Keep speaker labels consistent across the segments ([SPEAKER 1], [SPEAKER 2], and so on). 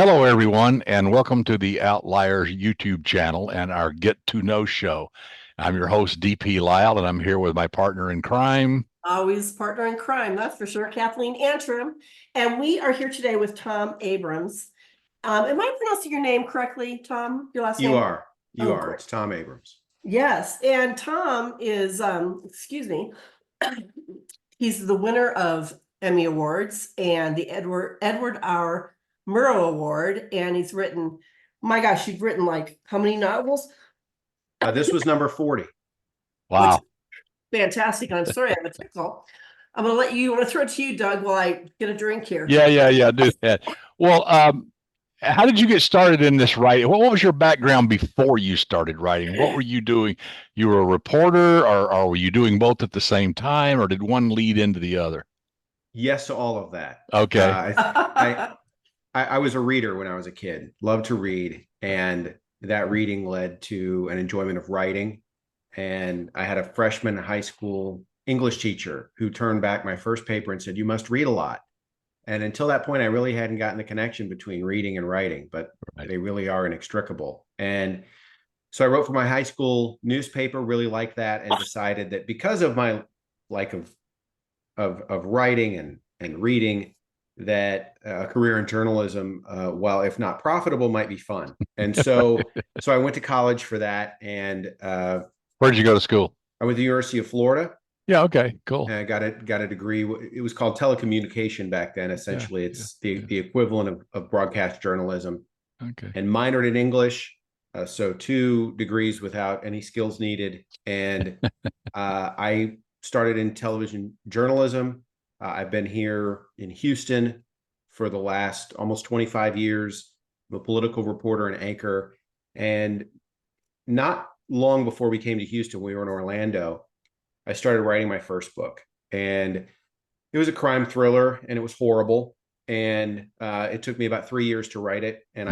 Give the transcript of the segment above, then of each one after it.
[SPEAKER 1] Hello, everyone, and welcome to the Outlier YouTube channel and our Get to Know show. I'm your host, DP Lyle, and I'm here with my partner in crime.
[SPEAKER 2] Always partner in crime, that's for sure, Kathleen Antrim. And we are here today with Tom Abrams. Am I pronouncing your name correctly, Tom? Your last name?
[SPEAKER 3] You are. You
[SPEAKER 2] Oh,
[SPEAKER 3] are.
[SPEAKER 2] great.
[SPEAKER 3] It's Tom Abrams.
[SPEAKER 2] Yes, and Tom is, he's the winner of Emmy Awards and the Edward R. Murrow Award, and he's written, my gosh, you've written like how many novels?
[SPEAKER 3] This was number 40.
[SPEAKER 1] Wow.
[SPEAKER 2] Fantastic. And I'm sorry, I have a tickle. I'm going to let you, want to throw it to you, Doug, while I get a drink here.
[SPEAKER 1] Yeah, do that. Well, how did you get started in this writing? What was your background before you started writing? What were you doing? You were a reporter, or were you doing both at the same time, or did one lead into the other?
[SPEAKER 3] Yes to all of that.
[SPEAKER 1] Okay.
[SPEAKER 3] I was a reader when I was a kid, loved to read, and that reading led to an enjoyment of writing. And I had a freshman high school English teacher who turned back my first paper and said, "You must read a lot." And until that point, I really hadn't gotten the connection between reading and writing, but they really are inextricable. And so I wrote for my high school newspaper, really liked that, and decided that because of my like of writing and reading, that a career in journalism, while if not profitable, might be fun. And so I went to college for that. And
[SPEAKER 1] Where did you go to school?
[SPEAKER 3] I went to the University of Florida.
[SPEAKER 1] Yeah, okay, cool.
[SPEAKER 3] And I got a degree. It was called telecommunication back then. Essentially, it's the equivalent of broadcast journalism.
[SPEAKER 1] Okay.
[SPEAKER 3] And minored in English. So 2 degrees without any skills needed. And I started in television journalism. I've been here in Houston for the last almost 25 years. I'm a political reporter and anchor. And not long before we came to Houston, we were in Orlando, I started writing my first book. And it was a crime thriller, and it was horrible. And it took me about 3 years to write it. And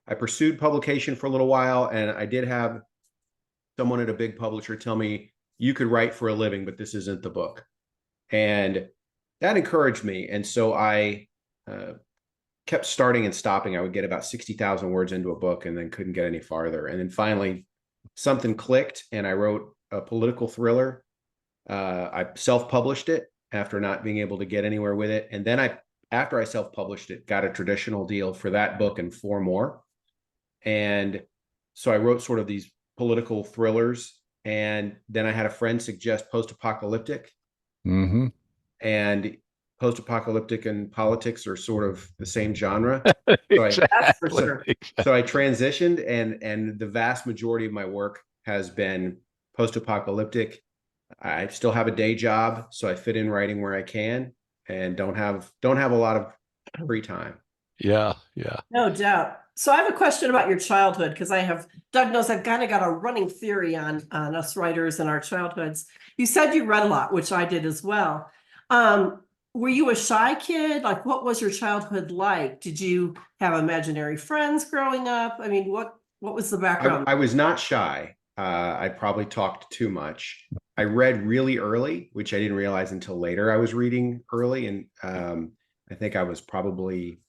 [SPEAKER 3] I pursued publication for a little while, and I did have someone at a big publisher tell me, "You could write for a living, but this isn't the book." And that encouraged me. And so I kept starting and stopping. I would get about 60,000 words into a book and then couldn't get any farther. And then finally something clicked, and I wrote a political thriller. I self-published it after not being able to get anywhere with it. And then after I self-published it, got a traditional deal for that book and 4 more. And so I wrote sort of these political thrillers. And then I had a friend suggest post-apocalyptic.
[SPEAKER 1] Mm-hmm.
[SPEAKER 3] And post-apocalyptic and politics are sort of the same genre.
[SPEAKER 1] Exactly.
[SPEAKER 2] That's for sure.
[SPEAKER 3] So I transitioned, and the vast majority of my work has been post-apocalyptic. I still have a day job, so I fit in writing where I can, and don't have a lot of free time.
[SPEAKER 1] Yeah.
[SPEAKER 2] No doubt. So I have a question about your childhood, because Doug knows I've kind of got a running theory on us writers and our childhoods. You said you read a lot, which I did as well. Were you a shy kid? Like, what was your childhood like? Did you have imaginary friends growing up? I mean, what was the background?
[SPEAKER 3] I was not shy. I probably talked too much. I read really early, which I didn't realize until later. I was reading early, and I think I was probably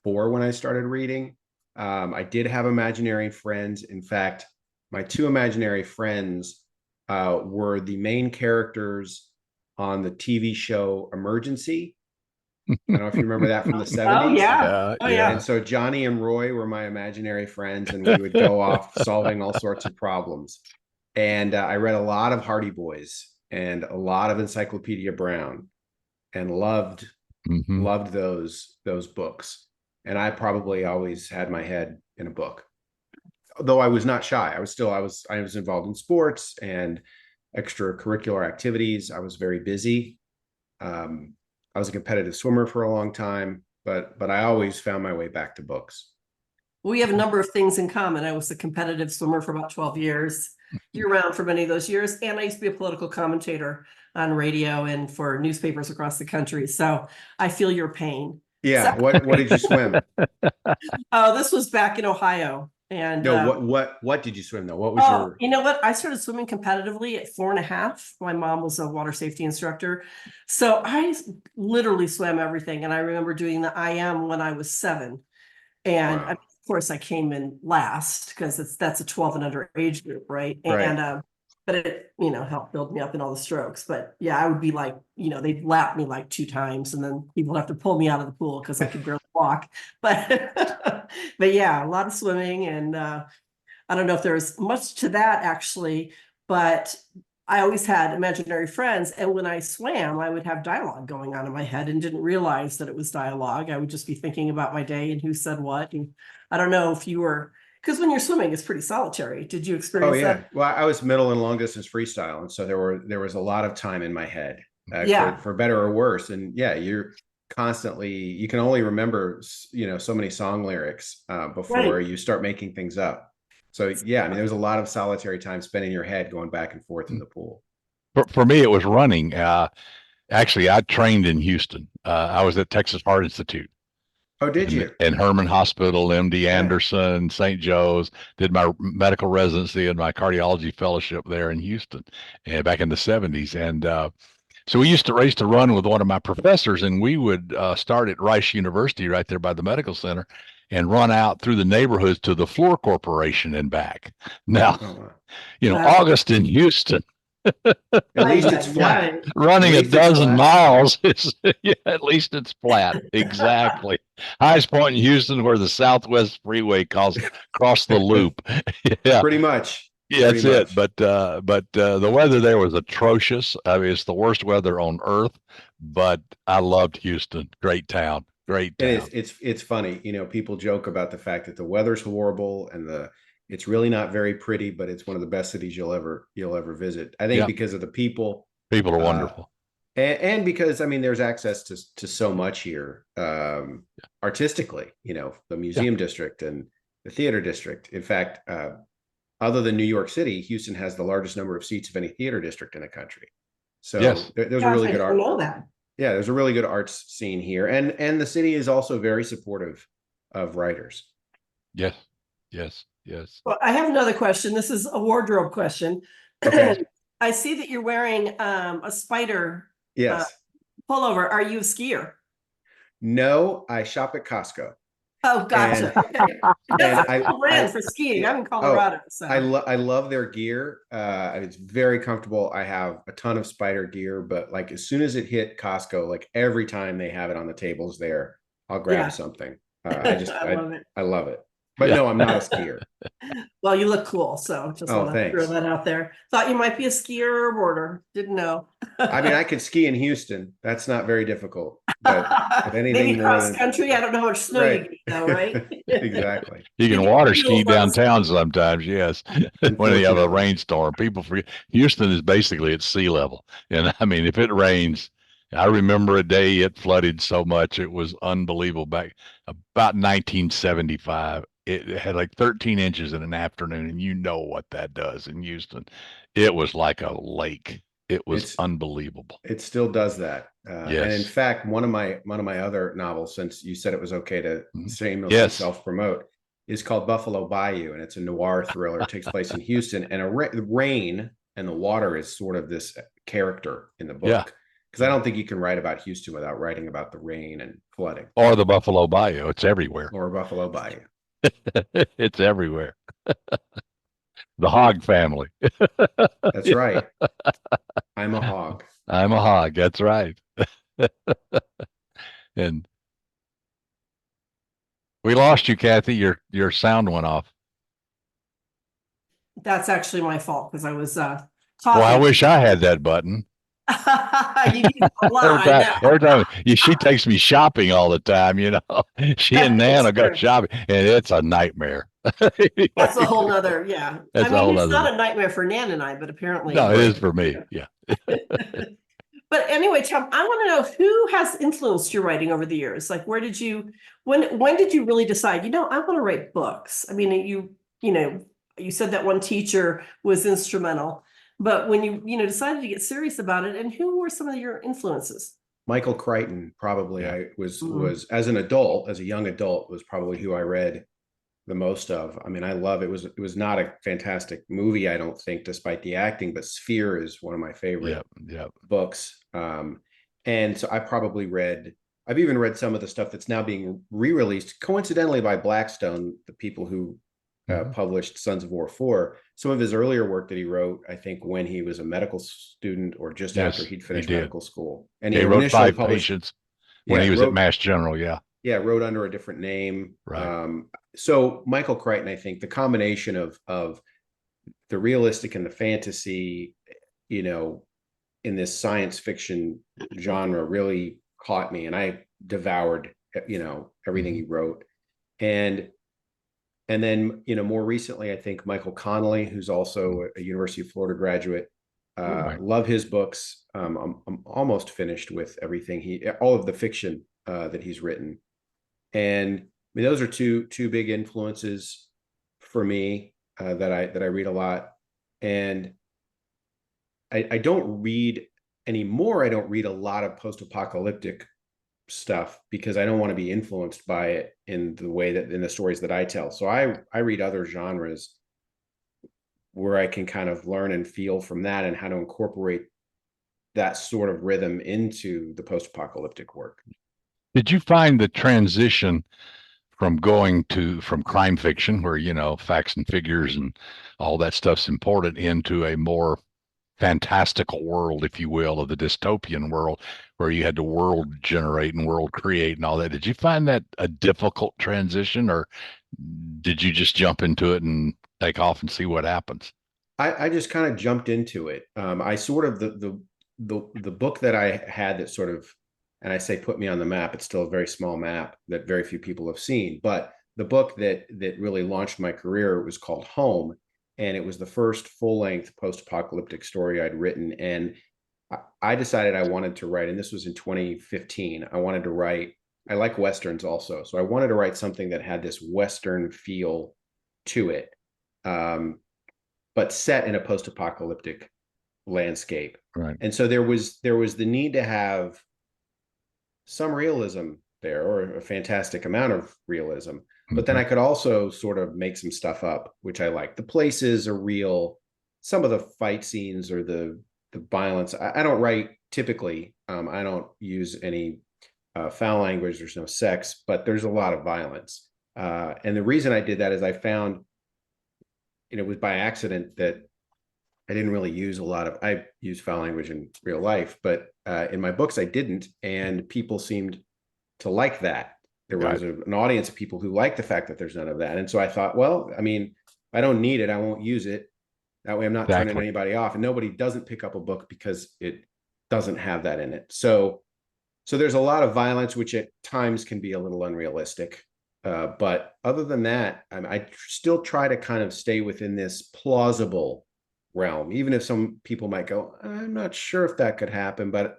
[SPEAKER 3] 4 when I started reading. I did have imaginary friends. In fact, my 2 imaginary friends were the main characters on the TV show Emergency. I don't know if you remember that from the 70s.
[SPEAKER 2] Oh, yeah.
[SPEAKER 3] And so Johnny and Roy were my imaginary friends, and we would go off solving all sorts of problems. And I read a lot of Hardy Boys and a lot of Encyclopedia Brown, and loved those books. And I probably always had my head in a book, though I was not shy. I was involved in sports and extracurricular activities. I was very busy. I was a competitive swimmer for a long time, but I always found my way back to books.
[SPEAKER 2] We have a number of things in common. I was a competitive swimmer for about 12 years. You're around for many of those years. And I used to be a political commentator on radio and for newspapers across the country. So I feel your pain.
[SPEAKER 3] Yeah. What did you swim?
[SPEAKER 2] Oh, this was back in Ohio. And
[SPEAKER 3] No, what did you swim though? What was your?
[SPEAKER 2] you know what? I started swimming competitively at 4.5. My mom was a water safety instructor. So I literally swam everything. And I remember doing the IM when I was 7. And
[SPEAKER 3] Wow.
[SPEAKER 2] of course I came in last because that's a 12 and under age group, right?
[SPEAKER 3] Right.
[SPEAKER 2] And but it, helped build me up in all the strokes. But yeah, I would be like, they'd lap me like 2 times and then people have to pull me out of the pool because I could barely walk. But but yeah, a lot of swimming. And I don't know if there's much to that actually, but I always had imaginary friends. And when I swam, I would have dialogue going on in my head and didn't realize that it was dialogue. I would just be thinking about my day and who said what. And I don't know if you were, because when you're swimming, it's pretty solitary. Did you
[SPEAKER 3] Oh
[SPEAKER 2] experience
[SPEAKER 3] yeah.
[SPEAKER 2] that?
[SPEAKER 3] Well, I was middle and long distance freestyle, and so there was a lot of time in my head,
[SPEAKER 2] Yeah.
[SPEAKER 3] for better or worse. And yeah, you can only remember so many song lyrics before
[SPEAKER 2] Right.
[SPEAKER 3] you start making things up. So yeah, I mean, there's a lot of solitary time spent in your head going back and forth in the pool.
[SPEAKER 1] For me, it was running. Actually, I trained in Houston. I was at Texas Heart Institute
[SPEAKER 3] Oh, did you?
[SPEAKER 1] and Herman Hospital, MD
[SPEAKER 3] Yeah.
[SPEAKER 1] Anderson, St. Joe's. Did my medical residency and my cardiology fellowship there in Houston, and back in the '70s. And so we used to race to run with one of my professors, and we would start at Rice University right there by the medical center, and run out through the neighborhoods to the Floor Corporation and back. Now,
[SPEAKER 3] Oh, wow.
[SPEAKER 2] Wow.
[SPEAKER 1] August in Houston,
[SPEAKER 3] At least it's
[SPEAKER 2] Ay,
[SPEAKER 3] flat.
[SPEAKER 2] ay,
[SPEAKER 1] running a
[SPEAKER 3] At least it's
[SPEAKER 1] dozen
[SPEAKER 3] flat.
[SPEAKER 1] miles is yeah, at least it's flat. Exactly. Highest point in Houston where the Southwest Freeway cross the loop. Yeah.
[SPEAKER 3] Pretty much.
[SPEAKER 1] Yeah,
[SPEAKER 3] Pretty
[SPEAKER 1] that's it.
[SPEAKER 3] much.
[SPEAKER 1] But the weather there was atrocious. I mean, it's the worst weather on earth, but I loved Houston. Great town. Great
[SPEAKER 3] It is.
[SPEAKER 1] town.
[SPEAKER 3] It's funny. People joke about the fact that the weather's horrible and it's really not very pretty, but it's one of the best cities you'll ever visit. I think
[SPEAKER 1] Yeah.
[SPEAKER 3] because of the people,
[SPEAKER 1] People are
[SPEAKER 3] uh,
[SPEAKER 1] wonderful.
[SPEAKER 3] and because I mean, there's access to so much here, artistically. The
[SPEAKER 1] Yeah.
[SPEAKER 3] museum district and the theater district. In fact, other than New York City, Houston has the largest number of seats of any theater district in the country. So
[SPEAKER 1] Yes.
[SPEAKER 3] there's a
[SPEAKER 2] gosh,
[SPEAKER 3] really
[SPEAKER 2] I
[SPEAKER 3] good
[SPEAKER 2] didn't
[SPEAKER 3] art.
[SPEAKER 2] know that.
[SPEAKER 3] Yeah, there's a really good arts scene here, and the city is also very supportive of writers.
[SPEAKER 1] Yes. Yes. Yes.
[SPEAKER 2] Well, I have another question. This is a wardrobe question.
[SPEAKER 3] Okay.
[SPEAKER 2] I see that you're wearing a spider
[SPEAKER 3] Yes.
[SPEAKER 2] pullover. Are you a skier?
[SPEAKER 3] No, I shop at Costco.
[SPEAKER 2] Oh, gotcha.
[SPEAKER 3] And-
[SPEAKER 2] Okay. That's
[SPEAKER 3] and
[SPEAKER 2] a cool brand
[SPEAKER 3] I-
[SPEAKER 2] for skiing.
[SPEAKER 3] yeah.
[SPEAKER 2] I'm in Colorado, so
[SPEAKER 3] I love their gear. It's very comfortable. I have a ton of spider gear, but like as soon as it hit Costco, like every time they have it on the tables there, I'll grab
[SPEAKER 2] Yeah.
[SPEAKER 3] something.
[SPEAKER 2] I love it.
[SPEAKER 3] I love it. But
[SPEAKER 1] Yeah.
[SPEAKER 3] no, I'm not a skier.
[SPEAKER 2] Well, you look cool, so just
[SPEAKER 3] Oh,
[SPEAKER 2] want to throw
[SPEAKER 3] thanks.
[SPEAKER 2] that out there. Thought you might be a skier or a boarder. Didn't know.
[SPEAKER 3] I mean, I could ski in Houston. That's not very difficult. But if anything
[SPEAKER 2] Maybe
[SPEAKER 3] more
[SPEAKER 2] cross
[SPEAKER 3] than
[SPEAKER 2] country. I don't know how much snow you
[SPEAKER 3] right,
[SPEAKER 2] get though, right?
[SPEAKER 3] exactly.
[SPEAKER 1] You can
[SPEAKER 2] Did you
[SPEAKER 1] water
[SPEAKER 2] do
[SPEAKER 1] ski
[SPEAKER 2] a lot of
[SPEAKER 1] downtown sometimes, yes. When you have a
[SPEAKER 3] Unfortunately.
[SPEAKER 1] rainstorm, people forget. Houston is basically at sea level. And I mean, if it rains, I remember a day it flooded so much, it was unbelievable. Back about 1975, it had like 13 inches in an afternoon, and you know what that does in Houston. It was like a lake. It was
[SPEAKER 3] It's
[SPEAKER 1] unbelievable.
[SPEAKER 3] It still does that. And in
[SPEAKER 1] Yes.
[SPEAKER 3] fact, one of my other novels, since you said it was okay to
[SPEAKER 1] Mhm.
[SPEAKER 3] shamelessly
[SPEAKER 1] Yes.
[SPEAKER 3] self-promote, is called Buffalo Bayou, and it's a noir thriller. It takes place in Houston, and the rain and the water is sort of this character in the
[SPEAKER 1] Yeah.
[SPEAKER 3] book. Because I don't think you can write about Houston without writing about the rain and flooding,
[SPEAKER 1] Or the Buffalo Bayou. It's everywhere.
[SPEAKER 3] or Buffalo Bayou.
[SPEAKER 1] It's everywhere. The hog family.
[SPEAKER 3] That's right. I'm a hog.
[SPEAKER 1] I'm a hog. That's right. And we lost you, Kathy. Your sound went off.
[SPEAKER 2] That's actually my fault because I was
[SPEAKER 1] Well,
[SPEAKER 2] talking.
[SPEAKER 1] I wish I had that button.
[SPEAKER 2] You use it a lot, I know.
[SPEAKER 1] Every time she takes me shopping all the time, she and
[SPEAKER 2] That's
[SPEAKER 1] Nana go
[SPEAKER 2] true.
[SPEAKER 1] shopping, and it's a nightmare.
[SPEAKER 2] That's a whole nother, yeah.
[SPEAKER 1] That's
[SPEAKER 2] I
[SPEAKER 1] a whole
[SPEAKER 2] mean, it's
[SPEAKER 1] nother-
[SPEAKER 2] not a nightmare for Nan and I, but apparently.
[SPEAKER 1] No, it is for me. Yeah.
[SPEAKER 2] But anyway, Tom, I want to know who has influenced your writing over the years. Like, when did you really decide, I want to write books? I mean, you said that one teacher was instrumental, but when you decided to get serious about it, and who were some of your influences?
[SPEAKER 3] Michael Crichton, probably.
[SPEAKER 1] Yeah.
[SPEAKER 3] I was
[SPEAKER 2] Mhm.
[SPEAKER 3] as a young adult, was probably who I read the most of. I mean, I love it. Was not a fantastic movie, I don't think, despite the acting, but Sphere is one of my favorite
[SPEAKER 1] Yep. Yep.
[SPEAKER 3] books. And so I've even read some of the stuff that's now being re-released, coincidentally, by Blackstone, the people who
[SPEAKER 1] Mhm.
[SPEAKER 3] published Sons of War 4. Some of his earlier work that he wrote, I think, when he was a medical student or just after
[SPEAKER 1] Yes,
[SPEAKER 3] he'd
[SPEAKER 1] he
[SPEAKER 3] finished
[SPEAKER 1] did.
[SPEAKER 3] medical school. And
[SPEAKER 1] Yeah,
[SPEAKER 3] he
[SPEAKER 1] he wrote
[SPEAKER 3] initially
[SPEAKER 1] Five
[SPEAKER 3] published,
[SPEAKER 1] Patients when
[SPEAKER 3] yeah,
[SPEAKER 1] he was at Mass General. Yeah.
[SPEAKER 3] wrote under a different name.
[SPEAKER 1] Right.
[SPEAKER 3] So Michael Crichton, I think the combination of the realistic and the fantasy, you know, in this science fiction genre really caught me, and I devoured, everything he
[SPEAKER 1] Mhm.
[SPEAKER 3] wrote. And then, more recently, I think Michael Connolly, who's also a University of Florida graduate,
[SPEAKER 1] Right.
[SPEAKER 3] love his books. I'm almost finished with all of the fiction that he's written. And I mean, those are two big influences for me, that I read a lot. And I don't read anymore. I don't read a lot of post-apocalyptic stuff because I don't want to be influenced by it in the stories that I tell. So I read other genres where I can kind of learn and feel from that and how to incorporate that sort of rhythm into the post-apocalyptic work.
[SPEAKER 1] Did you find the transition from from crime fiction, where, facts and figures and all that stuff's important, into a more fantastical world, if you will, of the dystopian world, where you had to world generate and world create and all that? Did you find that a difficult transition, or did you just jump into it and take off and see what happens?
[SPEAKER 3] I just kind of jumped into it. I sort of the book that I had that sort of, and I say put me on the map. It's still a very small map that very few people have seen. But the book that really launched my career was called Home, and it was the first full length post apocalyptic story I'd written. And I decided I wanted to write, and this was in 2015. I wanted to write. I like westerns also, so I wanted to write something that had this western feel to it. But set in a post-apocalyptic landscape.
[SPEAKER 1] Right.
[SPEAKER 3] And so there was the need to have some realism there, or a fantastic amount of realism. But then
[SPEAKER 1] Mhm.
[SPEAKER 3] I could also sort of make some stuff up, which I like. The places are real. Some of the fight scenes or the violence. I don't write typically. I don't use any foul language. There's no sex, but there's a lot of violence. And the reason I did that is I found, it was by accident that I didn't really use I use foul language in real life, but in my books I didn't, and people seemed to like that. There
[SPEAKER 1] Right.
[SPEAKER 3] was an audience of people who liked the fact that there's none of that, and so I thought, well, I mean, I don't need it, I won't use it. That way, I'm not turning
[SPEAKER 1] Exactly.
[SPEAKER 3] anybody off, and nobody doesn't pick up a book because it doesn't have that in it. So there's a lot of violence, which at times can be a little unrealistic. But other than that, I still try to kind of stay within this plausible realm, even if some people might go, I'm not sure if that could happen, but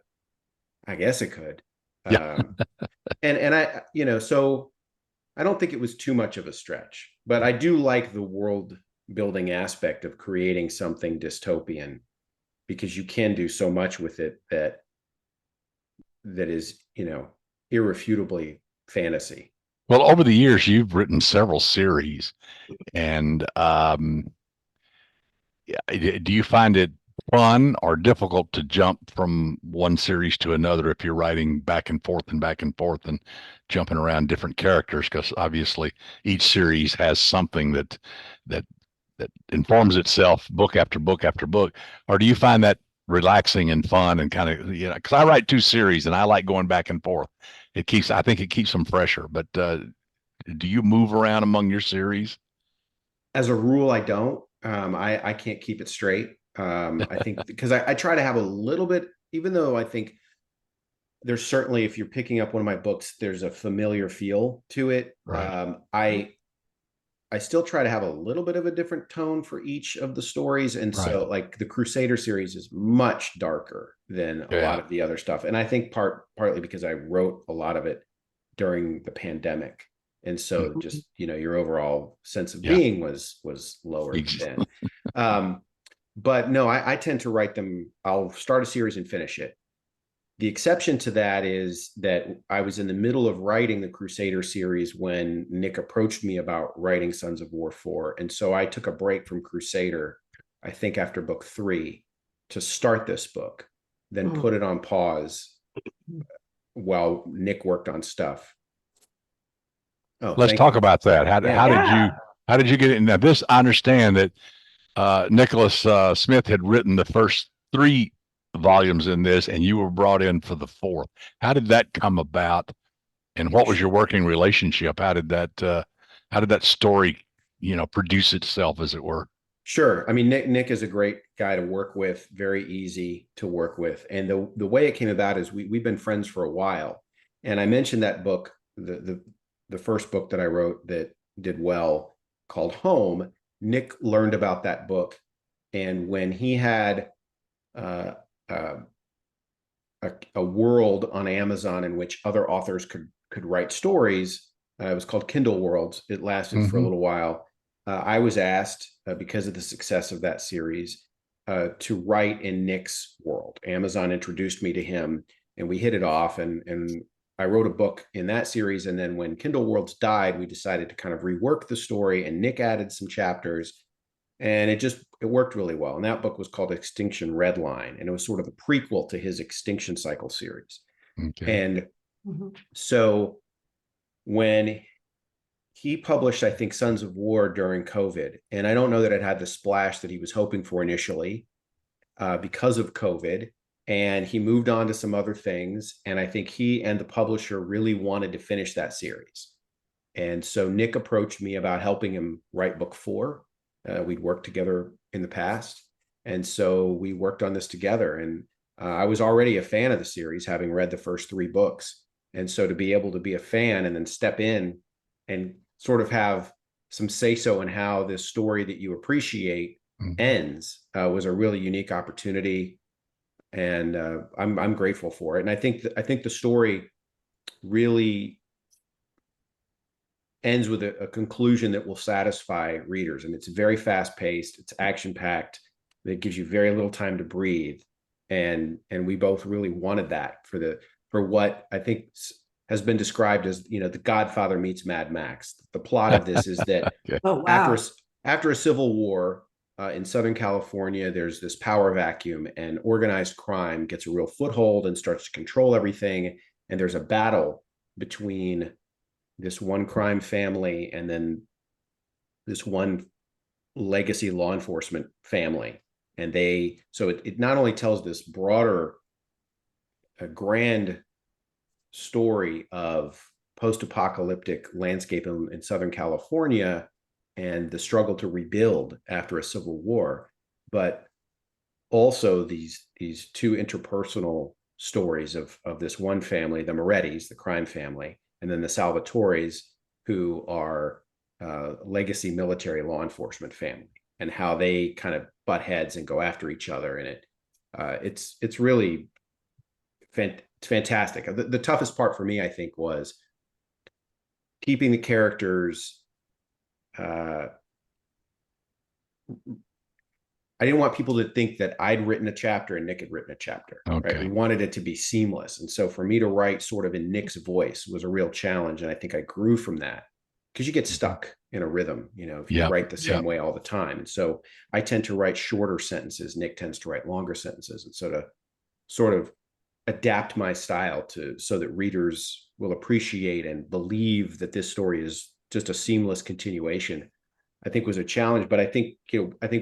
[SPEAKER 3] I guess it could.
[SPEAKER 1] Yeah.
[SPEAKER 3] And I, so I don't think it was too much of a stretch, but I do like the world building aspect of creating something dystopian, because you can do so much with it that is, irrefutably fantasy.
[SPEAKER 1] Well, over the years, you've written several series, and yeah, do you find it fun or difficult to jump from one series to another if you're writing back and forth and jumping around different characters? Because obviously, each series has something that that informs itself book after book after book. Or do you find that relaxing and fun and kind of, because I write two series and I like going back and forth. I think it keeps them fresher. But do you move around among your series?
[SPEAKER 3] As a rule, I don't. I can't keep it straight. I think because I try to have a little bit, even though I think there's certainly, if you're picking up one of my books, there's a familiar feel to it.
[SPEAKER 1] Right.
[SPEAKER 3] I still try to have a little bit of a different tone for each of the stories. And
[SPEAKER 1] Right.
[SPEAKER 3] so like the Crusader series is much darker than a lot
[SPEAKER 1] Yeah.
[SPEAKER 3] of the other stuff. And I think partly because I wrote a lot of it during the pandemic. And so
[SPEAKER 1] Mhm.
[SPEAKER 3] just, your overall sense of
[SPEAKER 1] Yeah.
[SPEAKER 3] being was lower
[SPEAKER 1] Ex-
[SPEAKER 3] then. Um, but no, I tend to write them. I'll start a series and finish it. The exception to that is that I was in the middle of writing the Crusader series when Nick approached me about writing Sons of War 4. And so I took a break from Crusader, I think after book 3, to start this book, then put it on pause while Nick worked on stuff. Oh,
[SPEAKER 1] Let's talk about that. How did you get it? Now, this, I understand that Nicholas Smith had written the first 3 volumes in this, and you were brought in for the 4th. How did that come about, and what was your working relationship? How did that story, produce itself, as it were?
[SPEAKER 3] Sure. I mean, Nick is a great guy to work with, very easy to work with. And the way it came about is we've been friends for a while. And I mentioned that book, the first book that I wrote that did well, called Home. Nick learned about that book. And when he had a world on Amazon in which other authors could write stories, it was called Kindle Worlds. It lasted for a little while. I was asked, because of the success of that series, to write in Nick's world. Amazon introduced me to him, and we hit it off. And I wrote a book in that series. And then when Kindle Worlds died, we decided to kind of rework the story, and Nick added some chapters, and it worked really well. And that book was called Extinction Redline, and it was sort of a prequel to his Extinction Cycle series.
[SPEAKER 1] Okay.
[SPEAKER 3] And so when he published, I think, Sons of War during COVID, and I don't know that it had the splash that he was hoping for initially because of COVID, and he moved on to some other things. And I think he and the publisher really wanted to finish that series. And so Nick approached me about helping him write book 4. We'd worked together in the past. And so we worked on this together. And I was already a fan of the series, having read the first 3 books. And so to be able to be a fan and then step in and sort of have some say-so in how this story that you appreciate ends was a really unique opportunity. And I'm grateful for it. And I think the story really ends with a conclusion that will satisfy readers. And it's very fast-paced, it's action-packed, it gives you very little time to breathe. And we both really wanted that for what I think has been described as, the Godfather meets Mad Max. The plot of this is that after a civil war in Southern California, there's this power vacuum, and organized crime gets a real foothold and starts to control everything. And there's a battle between this one crime family and then this one legacy law enforcement family. And so it not only tells this broader, grand story of post-apocalyptic landscape in Southern California and the struggle to rebuild after a civil war, but also these 2 interpersonal stories of this one family, the Morettis, the crime family, and then the Salvatores, who are legacy military law enforcement family, and how they kind of butt heads and go after each other. And it's really fantastic. The toughest part for me, I think, was keeping the characters. I didn't want people to think that I'd written a chapter and Nick had written a chapter.
[SPEAKER 1] Okay.
[SPEAKER 3] Right? We wanted it to be seamless. And so for me to write sort of in Nick's voice was a real challenge. And I think I grew from that, because you get stuck in a rhythm, if you write the same way all the time. And so I tend to write shorter sentences. Nick tends to write longer sentences. And so to sort of adapt my style so that readers will appreciate and believe that this story is just a seamless continuation, I think was a challenge, but I think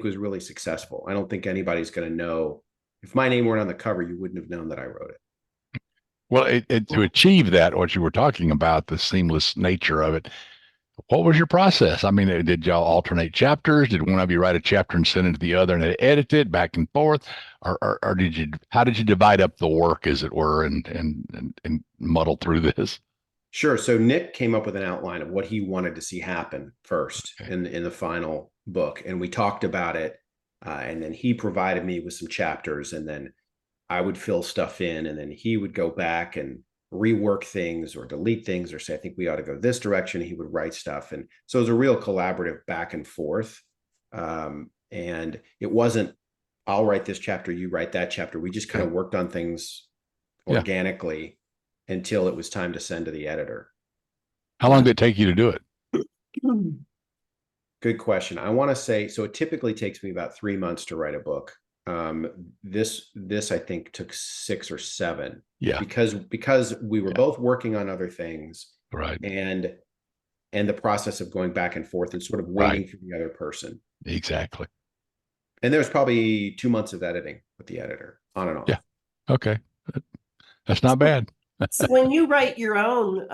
[SPEAKER 3] was really successful. I don't think anybody's going to know. If my name weren't on the cover, you wouldn't have known that I wrote it.
[SPEAKER 1] Well, to achieve that, what you were talking about, the seamless nature of it, what was your process? I mean, did y'all alternate chapters? Did one of you write a chapter and send it to the other and edit it back and forth? Or how did you divide up the work, as it were, and muddle through this?
[SPEAKER 3] Sure. So Nick came up with an outline of what he wanted to see happen first in the final book. And we talked about it. And then he provided me with some chapters, and then I would fill stuff in, and then he would go back and rework things or delete things or say, I think we ought to go this direction. He would write stuff. And so it was a real collaborative back and forth. And it wasn't, I'll write this chapter, you write that chapter. We just kind of worked on things
[SPEAKER 1] Yeah.
[SPEAKER 3] organically until it was time to send to the editor.
[SPEAKER 1] How long did it take you to do it?
[SPEAKER 3] Good question. I want to say, so it typically takes me about 3 months to write a book. This I think took 6 or 7.
[SPEAKER 1] Yeah.
[SPEAKER 3] Because we were
[SPEAKER 1] Yeah.
[SPEAKER 3] both working on other things,
[SPEAKER 1] Right.
[SPEAKER 3] and the process of going back and forth and sort of waiting for the other person.
[SPEAKER 1] Exactly.
[SPEAKER 3] And there's probably 2 months of editing with the editor, on and off.
[SPEAKER 1] Yeah. Okay. That's not bad.
[SPEAKER 2] So when you write your own,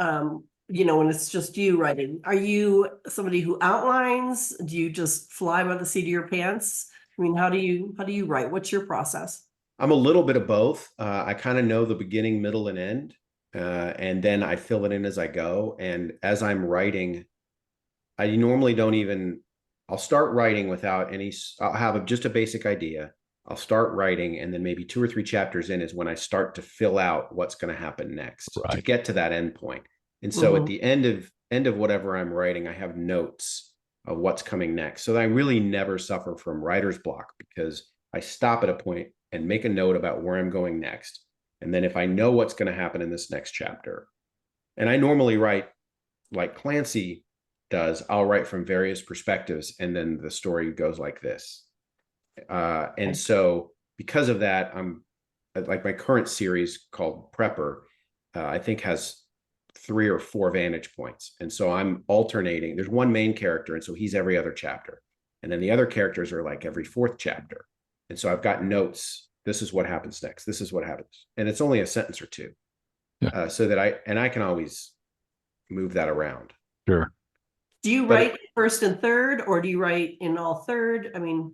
[SPEAKER 2] when it's just you writing, are you somebody who outlines? Do you just fly by the seat of your pants? I mean, how do you write? What's your process?
[SPEAKER 3] I'm a little bit of both. I kind of know the beginning, middle, and end, and then I fill it in as I go. And as I'm writing, I normally don't even. I'll start writing without any. I'll have just a basic idea. I'll start writing, and then maybe 2 or 3 chapters in is when I start to fill out what's going to happen next to
[SPEAKER 1] Right.
[SPEAKER 3] get to that end point. And so at the end of whatever I'm writing, I have notes of what's coming next. So I really never suffer from writer's block because I stop at a point and make a note about where I'm going next. And then if I know what's going to happen in this next chapter, and I normally write like Clancy does, I'll write from various perspectives, and then the story goes like this. And so because of that, I'm like my current series called Prepper, I think has 3 or 4 vantage points. And so I'm alternating. There's one main character, and so he's every other chapter. And then the other characters are like every 4th chapter. And so I've got notes. This is what happens next. This is what happens. And it's only a sentence or 2.
[SPEAKER 1] Yeah.
[SPEAKER 3] So that I can always move that around.
[SPEAKER 1] Sure.
[SPEAKER 2] Do you write first and third, or do you write in all third? I mean,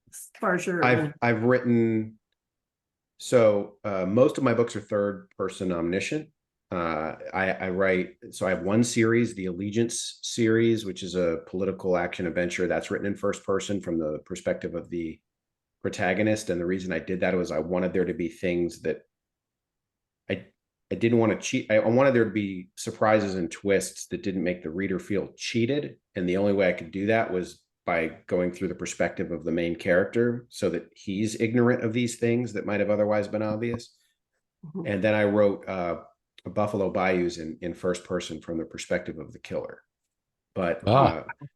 [SPEAKER 2] as far as your
[SPEAKER 3] I've written, so most of my books are third person omniscient. I write, so I have one series, the Allegiance series, which is a political action adventure that's written in first person from the perspective of the protagonist. And the reason I did that was I wanted there to be things that I didn't want to cheat. I wanted there to be surprises and twists that didn't make the reader feel cheated. And the only way I could do that was by going through the perspective of the main character so that he's ignorant of these things that might have otherwise been obvious. And then I wrote Buffalo Bayous in first person from the perspective of the killer. But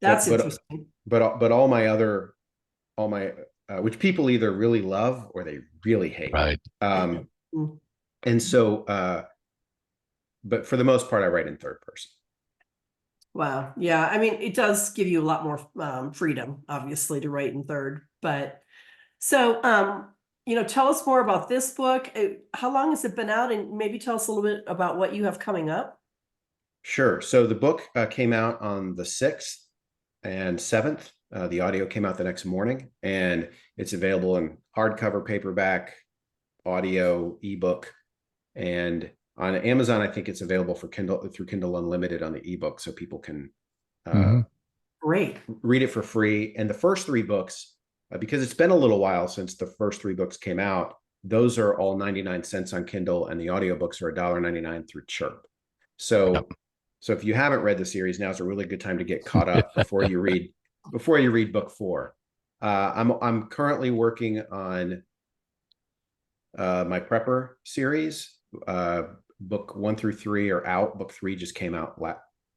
[SPEAKER 2] that's interesting.
[SPEAKER 3] But all my which people either really love or they really hate.
[SPEAKER 1] Right.
[SPEAKER 3] And so, but for the most part, I write in third person.
[SPEAKER 2] Wow. Yeah. I mean, it does give you a lot more freedom, obviously, to write in third. But so, tell us more about this book. How long has it been out? And maybe tell us a little bit about what you have coming up.
[SPEAKER 3] Sure. So the book came out on the 6th and 7th. The audio came out the next morning, and it's available in hardcover, paperback, audio, ebook, and on Amazon, I think it's available for Kindle through Kindle Unlimited on the ebook, so people can
[SPEAKER 2] Great.
[SPEAKER 3] read it for free. And the first 3 books, because it's been a little while since the first 3 books came out, those are all 99 cents on Kindle, and the audiobooks are $1.99 through Chirp. So, so if you haven't read the series, now's a really good time to get caught up before you read book 4. I'm currently working on my Prepper series. Book 1 through 3 are out. Book 3 just came out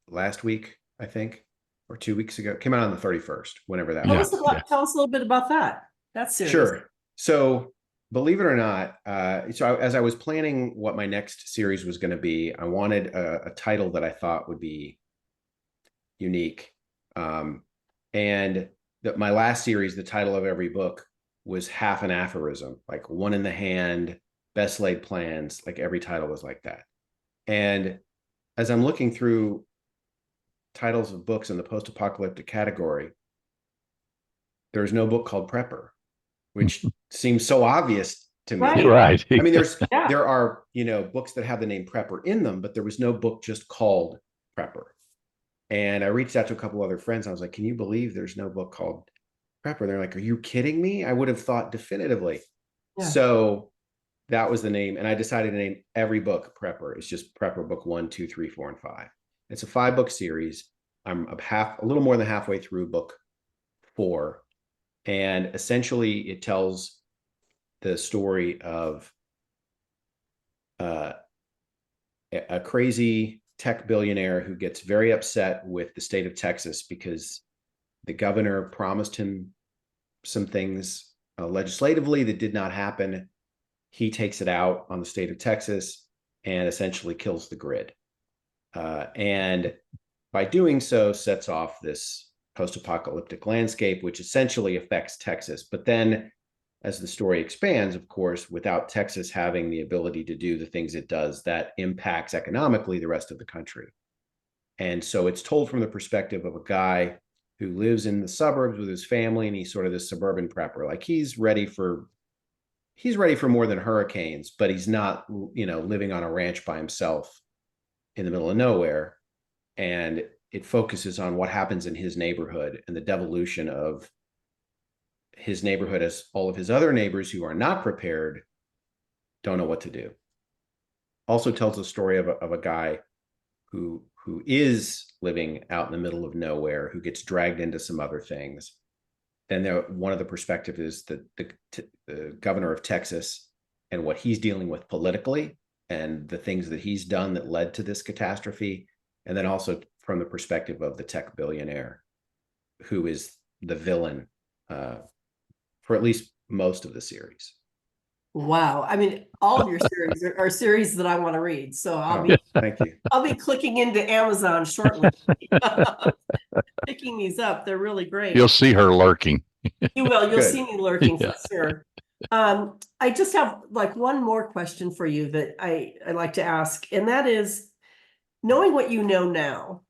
[SPEAKER 3] last week, I think, or 2 weeks ago. It came out on the 31st, whenever that was.
[SPEAKER 2] Tell us a little bit about that. That's serious.
[SPEAKER 3] Sure. So believe it or not, as I was planning what my next series was going to be, I wanted a title that I thought would be unique. And my last series, the title of every book was half an aphorism, like one in the hand, best laid plans, like every title was like that. And as I'm looking through titles of books in the post-apocalyptic category, there's no book called Prepper, which seems so obvious to me.
[SPEAKER 1] Right.
[SPEAKER 3] I mean, there are, books that have the name Prepper in them, but there was no book just called Prepper. And I reached out to a couple other friends. I was like, can you believe there's no book called Prepper? They're like, are you kidding me? I would have thought definitively. Yeah. So that was the name. And I decided to name every book Prepper. It's just Prepper book 1, 2, 3, 4, and 5. It's a 5-book series. I'm a little more than halfway through book 4. And essentially it tells the story of uh, a crazy tech billionaire who gets very upset with the state of Texas because the governor promised him some things legislatively that did not happen. He takes it out on the state of Texas and essentially kills the grid. And by doing so, sets off this post-apocalyptic landscape, which essentially affects Texas. But then, as the story expands, of course, without Texas having the ability to do the things it does, that impacts economically the rest of the country. And so it's told from the perspective of a guy who lives in the suburbs with his family, and he's sort of this suburban prepper. Like he's ready for more than hurricanes, but he's not, living on a ranch by himself in the middle of nowhere. And it focuses on what happens in his neighborhood and the devolution of his neighborhood as all of his other neighbors who are not prepared don't know what to do. Also tells a story of a guy who is living out in the middle of nowhere, who gets dragged into some other things. Then one of the perspectives is the governor of Texas and what he's dealing with politically and the things that he's done that led to this catastrophe. And then also from the perspective of the tech billionaire, who is the villain for at least most of the series.
[SPEAKER 2] Wow. I mean, all of your series are series that I want to read. So
[SPEAKER 3] Thank you.
[SPEAKER 2] I'll be clicking into Amazon shortly. Picking these up. They're really great.
[SPEAKER 1] You'll see her lurking.
[SPEAKER 2] You will. You'll
[SPEAKER 3] Good.
[SPEAKER 2] see me lurking
[SPEAKER 1] Yeah.
[SPEAKER 2] for sure. I just have like one more question for you that I like to ask, and that is, knowing what you know now,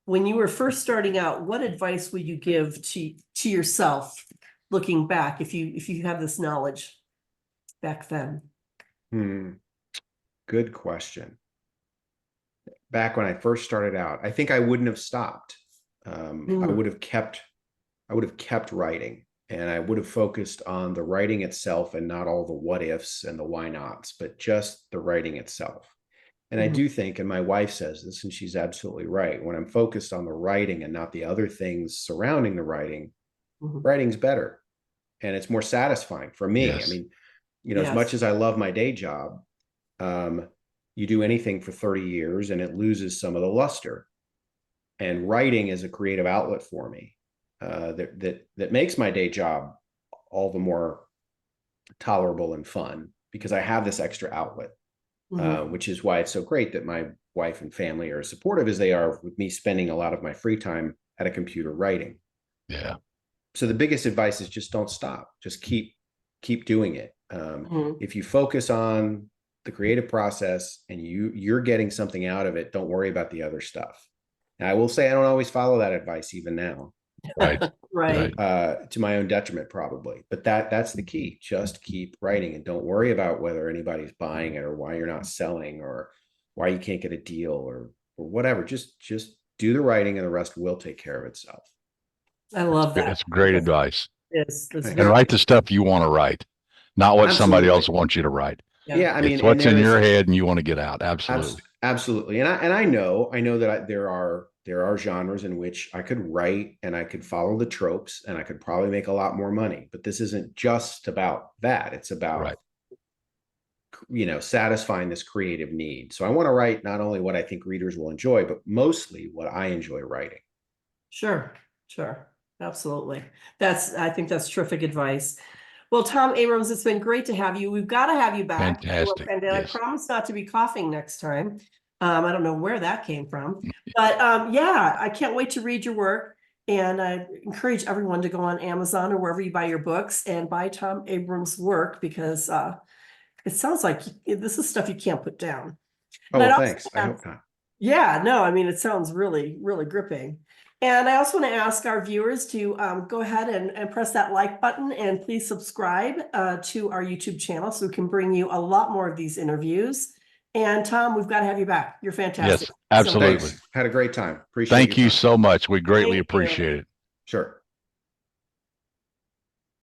[SPEAKER 2] when you were first starting out, what advice would you give to yourself looking back if you have this knowledge back then?
[SPEAKER 3] Good question. Back when I first started out, I think I wouldn't have stopped. I would have kept writing, and I would have focused on the writing itself and not all the what ifs and the why nots, but just the writing itself. And I do think, and my wife says this, and she's absolutely right, when I'm focused on the writing and not the other things surrounding the writing, writing's better and it's more satisfying for me.
[SPEAKER 1] Yes.
[SPEAKER 3] I mean, as much as I love my day job, you do anything for 30 years and it loses some of the luster. And writing is a creative outlet for me that makes my day job all the more tolerable and fun because I have this extra outlet, which is why it's so great that my wife and family are as supportive as they are with me spending a lot of my free time at a computer writing.
[SPEAKER 1] Yeah.
[SPEAKER 3] So the biggest advice is just don't stop. Just keep doing it. If you focus on the creative process and you're getting something out of it, don't worry about the other stuff. Now, I will say I don't always follow that advice even now.
[SPEAKER 1] Right.
[SPEAKER 2] Right.
[SPEAKER 3] To my own detriment, probably. But that's the key. Just keep writing and don't worry about whether anybody's buying it or why you're not selling or why you can't get a deal or whatever. Just do the writing and the rest will take care of itself.
[SPEAKER 2] I love that.
[SPEAKER 1] That's great advice.
[SPEAKER 2] Yes.
[SPEAKER 1] And write the stuff you want to write, not what somebody else wants you to write.
[SPEAKER 3] Yeah, I mean,
[SPEAKER 1] it's what's in your head and you want to get out. Absolutely.
[SPEAKER 3] Absolutely. And I know that there are genres in which I could write and I could follow the tropes and I could probably make a lot more money, but this isn't just about that. It's about, satisfying this creative need. So I want to write not only what I think readers will enjoy, but mostly what I enjoy writing. Sure.
[SPEAKER 2] Absolutely. I think that's terrific advice. Well, Tom Abrams, it's been great to have you. We've got to have you back.
[SPEAKER 1] Fantastic.
[SPEAKER 2] And
[SPEAKER 1] yes.
[SPEAKER 2] I promise not to be coughing next time. I don't know where that came from, but I can't wait to read your work. And I encourage everyone to go on Amazon or wherever you buy your books and buy Tom Abrams' work because it sounds like this is stuff you can't put down.
[SPEAKER 3] Oh, well, thanks. I hope not.
[SPEAKER 2] Yeah, no, I mean, it sounds really, really gripping. And I also want to ask our viewers to go ahead and press that like button and please subscribe to our YouTube channel so we can bring you a lot more of these interviews. And Tom, we've got to have you back. You're fantastic.
[SPEAKER 1] Yes, absolutely.
[SPEAKER 3] Thanks. Had a great time. Appreciate it.
[SPEAKER 1] Thank you so much. We greatly appreciate it.
[SPEAKER 3] Sure.